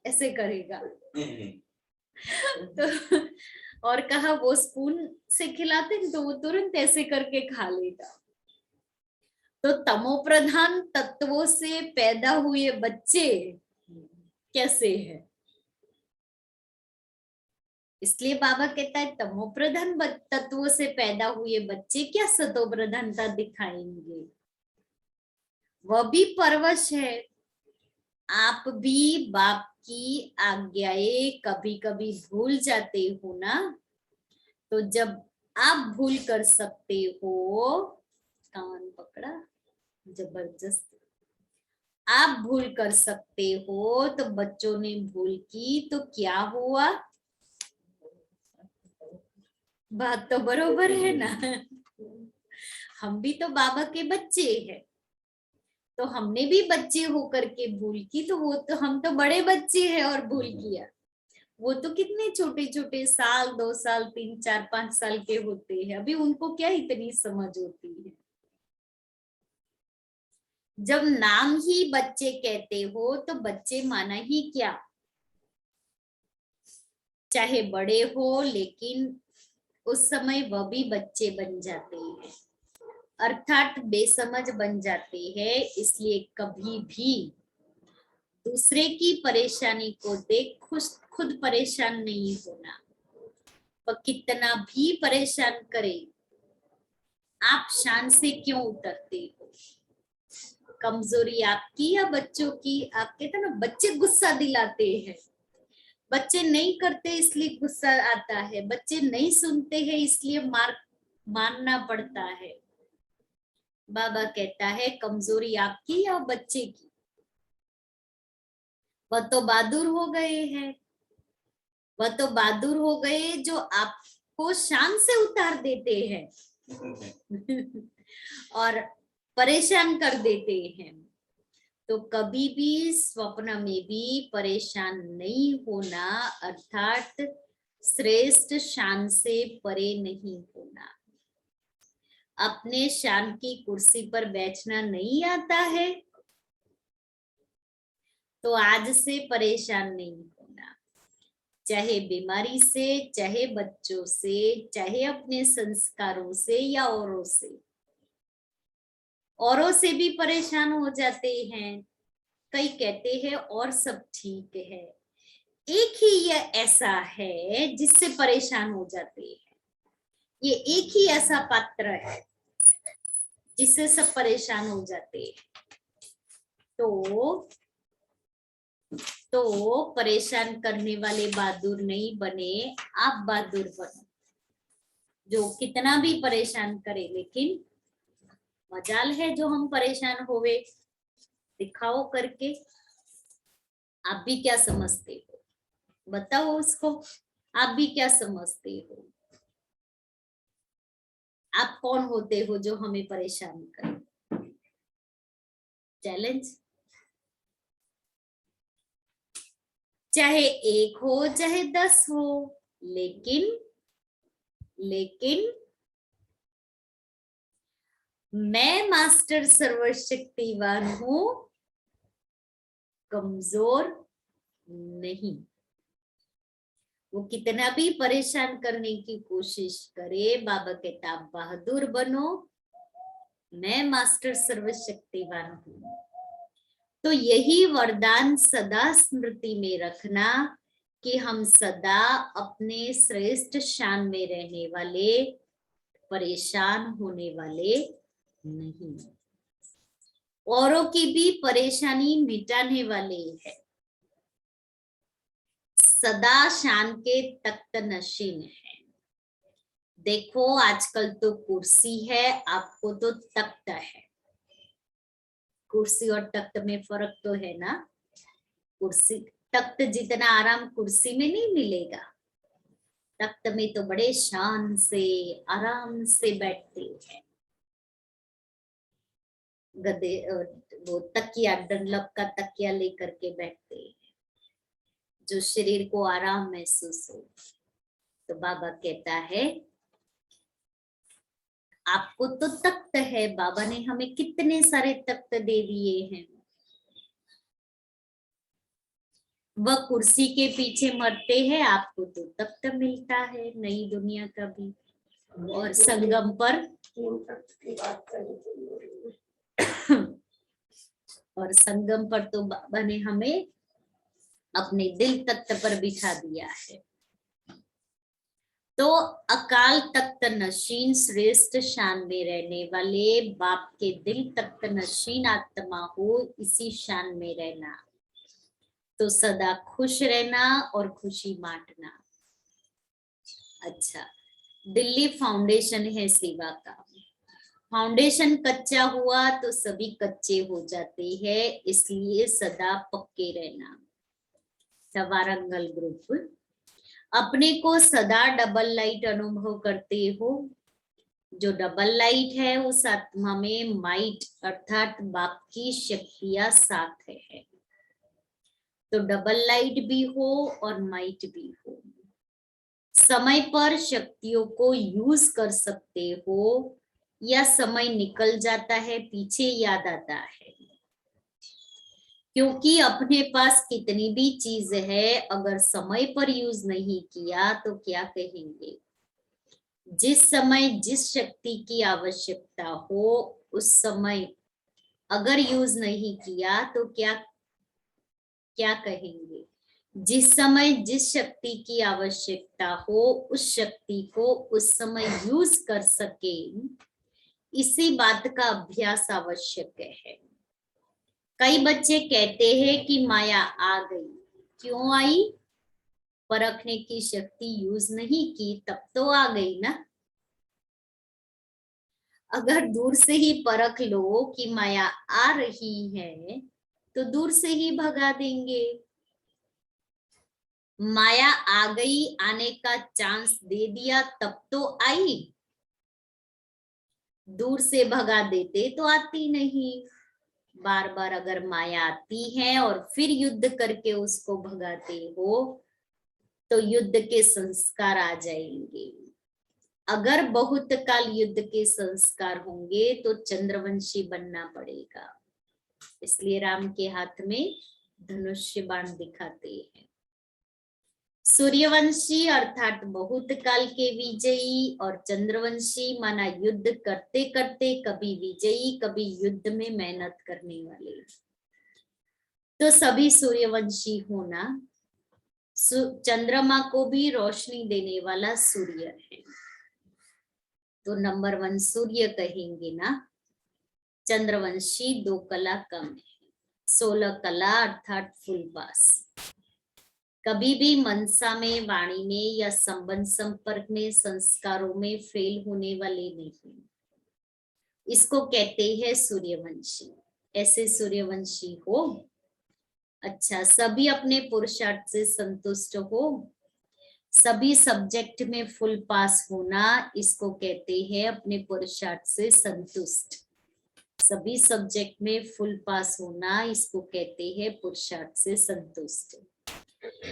ऐसे करेगा। तो और कहा वो स्पून से खिलाते हैं तो वो तुरंत ऐसे करके खा लेगा। तो तमो प्रधान तत्वों से पैदा हुए बच्चे कैसे हैं? इसलिए बाबा कहता है तमो प्रधान तत्वों से पैदा हुए बच्चे क्या सतो प्रधानता दिखाएंगे। वह भी परवश है। आप भी बाप की आज्ञाएं कभी कभी भूल जाते हो ना। तो जब आप भूल कर सकते हो, कान पकड़ा जबरदस्त, आप भूल कर सकते हो तो बच्चों ने भूल की तो क्या हुआ? बात तो बरोबर है ना। हम भी तो बाबा के बच्चे हैं, तो हमने भी बच्चे होकर के भूल की, तो वो तो हम तो बड़े बच्चे हैं और भूल किया। वो तो कितने छोटे छोटे, साल 2 साल 3 4 5 साल के होते हैं, अभी उनको क्या इतनी समझ होती है। जब नाम ही बच्चे कहते हो तो बच्चे माना ही क्या, चाहे बड़े हो, लेकिन उस समय वह भी बच्चे बन जाते हैं, अर्थात बेसमझ बन जाते हैं। इसलिए कभी भी दूसरे की परेशानी को देख खुद परेशान नहीं होना। वह कितना भी परेशान करे, आप शान से क्यों उतरते हो? कमजोरी आपकी या बच्चों की? आप कहते ना बच्चे गुस्सा दिलाते हैं, बच्चे नहीं करते इसलिए गुस्सा आता है, बच्चे नहीं सुनते हैं इसलिए मानना पड़ता है। बाबा कहता है कमजोरी आपकी या बच्चे की? वह तो बहादुर हो गए हैं, वह तो बहादुर हो गए जो आपको शान से उतार देते हैं और परेशान कर देते हैं। तो कभी भी स्वप्न में भी परेशान नहीं होना, अर्थात श्रेष्ठ शान से परे नहीं होना। अपने शान की कुर्सी पर बैठना नहीं आता है तो आज से परेशान नहीं होना, चाहे बीमारी से, चाहे बच्चों से, चाहे अपने संस्कारों से या औरों से। औरों से भी परेशान हो जाते हैं, कई कहते हैं और सब ठीक है, एक ही ये ऐसा है जिससे परेशान हो जाते हैं। ये एक ही ऐसा पात्र है जिससे सब परेशान हो जाते हैं। तो परेशान करने वाले बहादुर नहीं बने, आप बहादुर बनो, जो कितना भी परेशान करे, लेकिन मजाल है जो हम परेशान होवे। दिखाओ करके, आप भी क्या समझते हो, बताओ उसको, आप भी क्या समझते हो? आप कौन होते हो जो हमें परेशान करे? चैलेंज। चाहे 1 हो चाहे 10 हो, लेकिन मैं मास्टर सर्वशक्तिवान हूं, कमजोर नहीं। वो कितना भी परेशान करने की कोशिश करे, बाबा कहता आप बहादुर बनो, मैं मास्टर सर्वशक्तिवान हूं। तो यही वरदान सदा स्मृति में रखना कि हम सदा अपने श्रेष्ठ शान में रहने वाले, परेशान होने वाले नहीं, औरों की भी परेशानी मिटाने वाले हैं, सदा शान के तख्त नशीन है। देखो आजकल तो कुर्सी है, आपको तो तख्त है। कुर्सी और तख्त में फर्क तो है ना। कुर्सी, तख्त जितना आराम कुर्सी में नहीं मिलेगा। तख्त में तो बड़े शान से आराम से बैठते हैं, गदे वो तकिया, डनलप का तकिया लेकर के बैठते हैं, जो शरीर को आराम महसूस हो। तो बाबा कहता है आपको तो तख्त है, बाबा ने हमें कितने सारे तख्त दे दिए हैं। वह कुर्सी के पीछे मरते हैं, आपको तो तख्त मिलता है नई दुनिया का भी। और संगम पर और संगम पर तो बाबा ने हमें अपने दिल तख्त पर बिठा दिया है। तो अकाल तख्त नशीन श्रेष्ठ शान में रहने वाले बाप के दिल तख्त नशीन आत्मा हो, इसी शान में रहना, तो सदा खुश रहना और खुशी बांटना। अच्छा, दिल्ली फाउंडेशन है सेवा का। फाउंडेशन कच्चा हुआ तो सभी कच्चे हो जाते हैं, इसलिए सदा पक्के रहना। वारंगल ग्रुप, अपने को सदा डबल लाइट अनुभव करते हो। जो डबल लाइट है उस आत्मा में माइट अर्थात बाप की शक्तियां साथ है। तो डबल लाइट भी हो और माइट भी हो, समय पर शक्तियों को यूज कर सकते हो, या समय निकल जाता है, पीछे याद आता है। क्योंकि अपने पास कितनी भी चीज है, अगर समय पर यूज नहीं किया तो क्या कहेंगे। जिस समय जिस शक्ति की आवश्यकता हो, उस समय अगर यूज नहीं किया तो क्या क्या कहेंगे। जिस समय जिस शक्ति की आवश्यकता हो, उस शक्ति को उस समय यूज कर सके, इसी बात का अभ्यास आवश्यक है। कई बच्चे कहते हैं कि माया आ गई, क्यों आई? परखने की शक्ति यूज नहीं की, तब तो आ गई ना। अगर दूर से ही परख लो कि माया आ रही है, तो दूर से ही भगा देंगे। माया आ गई, आने का चांस दे दिया, तब तो आई। दूर से भगा देते तो आती नहीं। बार बार अगर माया आती है और फिर युद्ध करके उसको भगाते हो, तो युद्ध के संस्कार आ जाएंगे। अगर बहुत काल युद्ध के संस्कार होंगे तो चंद्रवंशी बनना पड़ेगा। इसलिए राम के हाथ में धनुष्य बाण दिखाते हैं। सूर्यवंशी अर्थात बहुत काल के विजयी, और चंद्रवंशी माना युद्ध करते करते कभी विजयी कभी युद्ध में मेहनत करने वाले। तो सभी सूर्यवंशी होना, चंद्रमा को भी रोशनी देने वाला सूर्य है, तो नंबर 1 सूर्य कहेंगे ना। चंद्रवंशी 2 कला कम है, 16 कला अर्थात फुल पास। कभी भी मनसा में, वाणी में या संबंध संपर्क में, संस्कारों में फेल होने वाले नहीं। इसको कहते हैं सूर्यवंशी। ऐसे सूर्यवंशी हो। अच्छा, सभी अपने पुरुषार्थ से संतुष्ट हो, सभी सब्जेक्ट में फुल पास होना, इसको कहते हैं अपने पुरुषार्थ से संतुष्ट। सभी सब्जेक्ट में फुल पास होना, इसको कहते हैं पुरुषार्थ से संतुष्ट।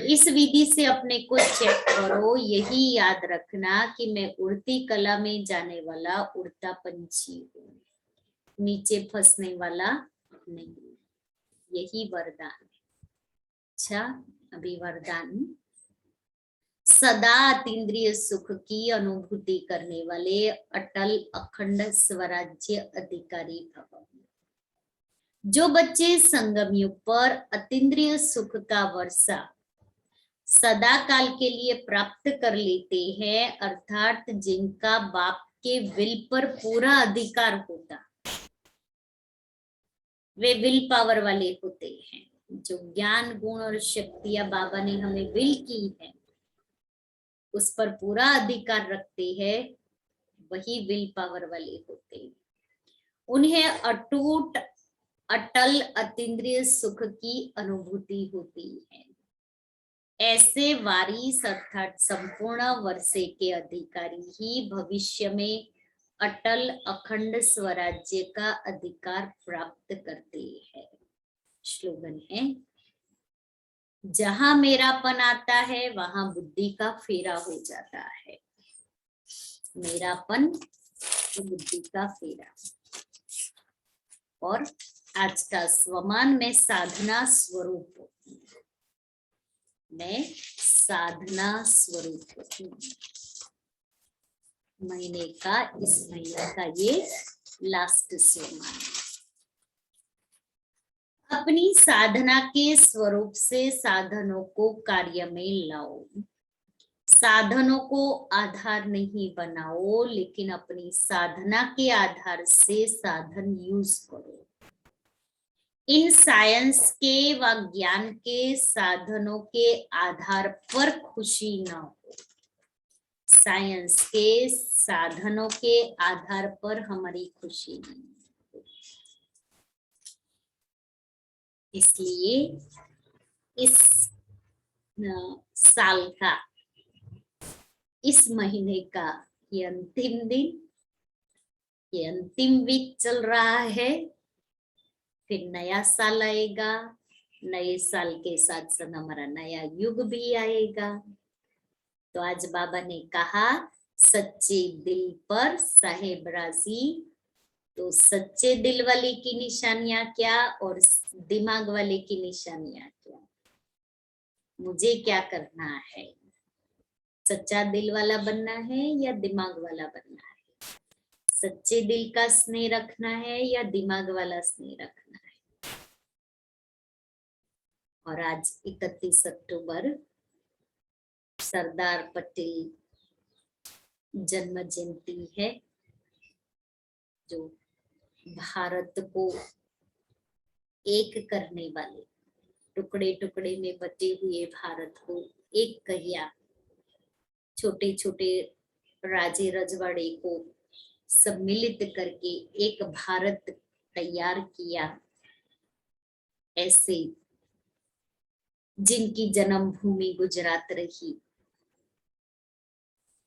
इस विधि से अपने को चेक करो, यही याद रखना कि मैं उड़ती कला में जाने वाला उड़ता पंछी हूँ, नीचे फंसने वाला नहीं। यही वरदान है। अच्छा, अभी वरदान, सदा अतीन्द्रिय सुख की अनुभूति करने वाले अटल अखंड स्वराज्य अधिकारी भव। जो बच्चे संगम युग पर अतीन्द्रिय सुख का वर्षा सदा काल के लिए प्राप्त कर लेते हैं, अर्थात जिनका बाप के विल पर पूरा अधिकार होता, वे विल पावर वाले होते हैं। जो ज्ञान गुण और शक्तियां बाबा ने हमें विल की है, उस पर पूरा अधिकार रखते हैं, वही विल पावर वाले होते हैं। उन्हें अटूट अटल अतीन्द्रिय सुख की अनुभूति होती है। ऐसे वारिस अर्थात संपूर्ण वर्षे के अधिकारी ही भविष्य में अटल अखंड स्वराज्य का अधिकार प्राप्त करते हैं। श्लोगन है, जहां मेरापन आता है वहां बुद्धि का फेरा हो जाता है। मेरापन बुद्धि का फेरा। और आज का स्वमान में साधना स्वरूप, मैं साधना स्वरूप हूँ। महीने का, इस महीने का ये लास्ट स्वमान। अपनी साधना के स्वरूप से साधनों को कार्य में लाओ। साधनों को आधार नहीं बनाओ, लेकिन अपनी साधना के आधार से साधन यूज करो। इन साइंस के व ज्ञान के साधनों के आधार पर खुशी न हो। साइंस के साधनों के आधार पर हमारी खुशी नहीं हो। इसलिए इस साल का, इस महीने का ये अंतिम दिन, ये अंतिम वीक चल रहा है। फिर नया साल आएगा, नए साल के साथ साथ हमारा नया युग भी आएगा। तो आज बाबा ने कहा सच्चे दिल पर साहेब राजी। तो सच्चे दिल वाले की निशानियां क्या और दिमाग वाले की निशानियां क्या? मुझे क्या करना है? सच्चा दिल वाला बनना है या दिमाग वाला बनना है? सच्चे दिल का स्नेह रखना है या दिमाग वाला स्नेह रखना है? और आज 31 अक्टूबर सरदार पटेल जन्म जयंती है, जो भारत को एक करने वाले, टुकड़े टुकड़े में बटे हुए भारत को एक किया, छोटे छोटे राजे रजवाड़े को सम्मिलित करके एक भारत तैयार किया। ऐसे जिनकी जन्मभूमि गुजरात रही,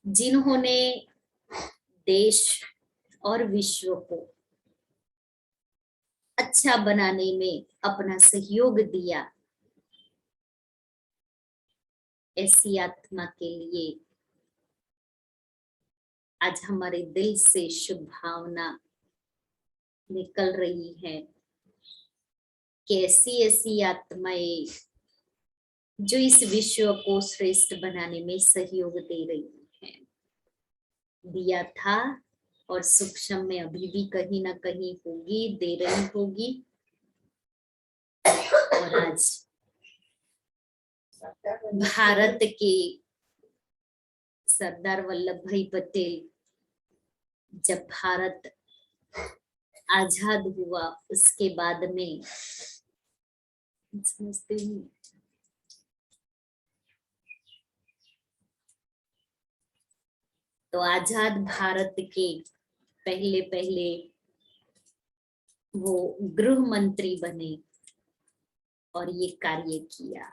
जिन्होंने देश और विश्व को अच्छा बनाने में अपना सहयोग दिया, ऐसी आत्मा के लिए आज हमारे दिल से शुभ भावना निकल रही है कि ऐसी ऐसी आत्माएं जो इस विश्व को श्रेष्ठ बनाने में सहयोग दे रही हैं। दिया था और सूक्ष्म में अभी भी कहीं ना कहीं होगी, दे रही होगी। और आज भारत के सरदार वल्लभ भाई पटेल, जब भारत आजाद हुआ उसके बाद में समझते हूँ तो आजाद भारत के पहले पहले वो गृह मंत्री बने और ये कार्य किया।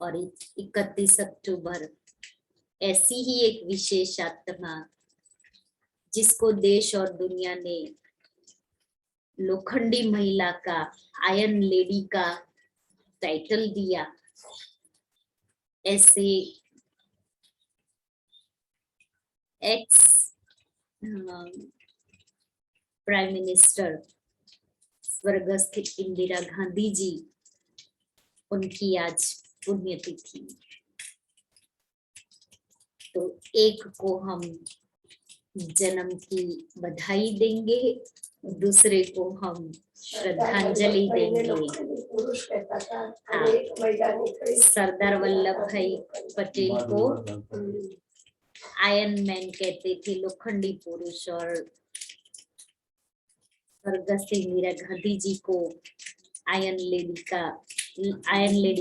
और 31 अक्टूबर ऐसी ही एक विशेष आत्मा, जिसको देश और दुनिया ने लोखंडी महिला का, आयरन लेडी का टाइटल दिया, ऐसे एक्स प्राइम मिनिस्टर स्वर्गस्थ इंदिरा गांधी जी, उनकी आज पुण्यतिथि। तो एक को हम जन्म की बधाई देंगे, दूसरे को हम श्रद्धांजलि देंगे। हाँ, सरदार वल्लभ भाई पटेल को आयरन मैन कहते थे, लोखंडी पुरुष, और स्वर्गस्थ इंदिरा गांधी जी को आयरन लेडी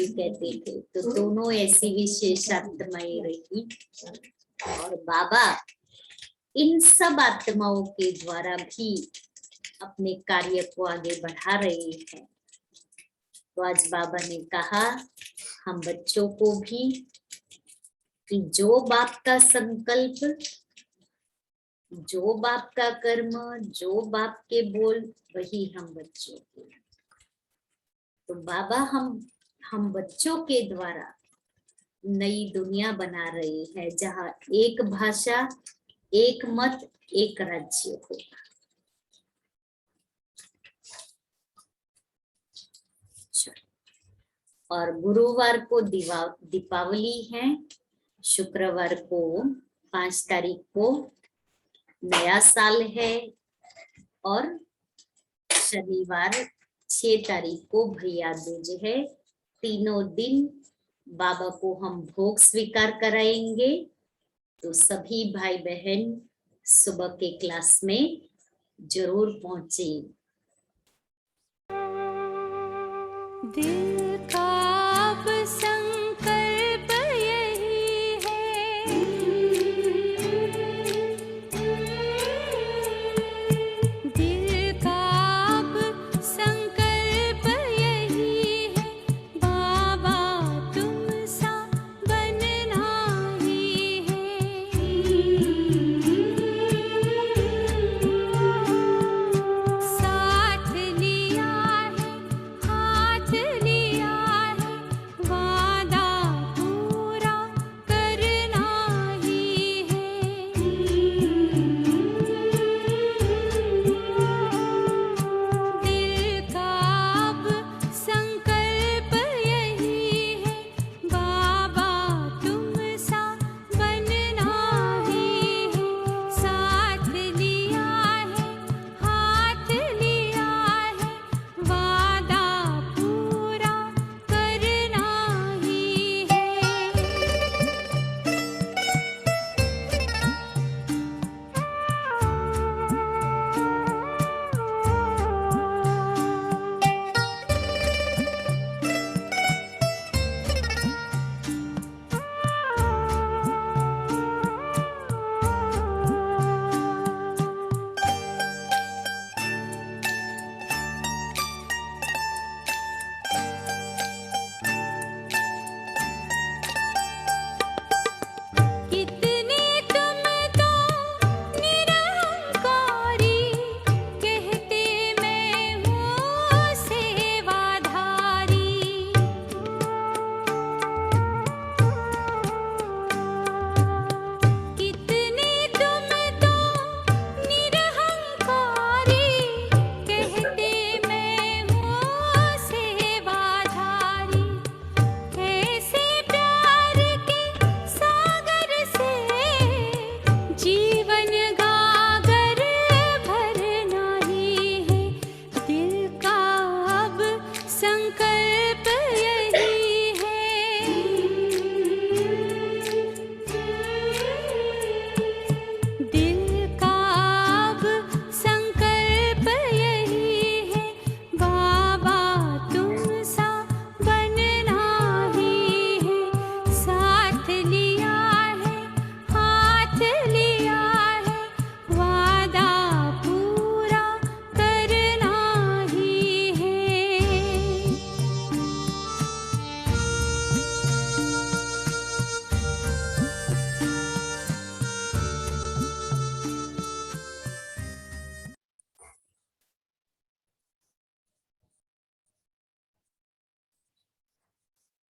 कहते थे। तो दोनों ऐसी विशेष आत्माएं रही। और बाबा इन सब आत्माओं के द्वारा भी अपने कार्य को आगे बढ़ा रहे हैं। तो आज बाबा ने कहा हम बच्चों को भी कि जो बाप का संकल्प, जो बाप का कर्म, जो बाप के बोल, वही हम बच्चों के। तो बाबा हम बच्चों के द्वारा नई दुनिया बना रहे हैं, जहाँ एक भाषा, एक मत, एक राज्य होगा। और गुरुवार को दीपावली है, शुक्रवार को 5 तारीख को नया साल है, और शनिवार 6 तारीख को भैया दूज है। तीनों दिन बाबा को हम भोग स्वीकार कराएंगे। तो सभी भाई बहन सुबह के क्लास में जरूर पहुंचे। दिल का अब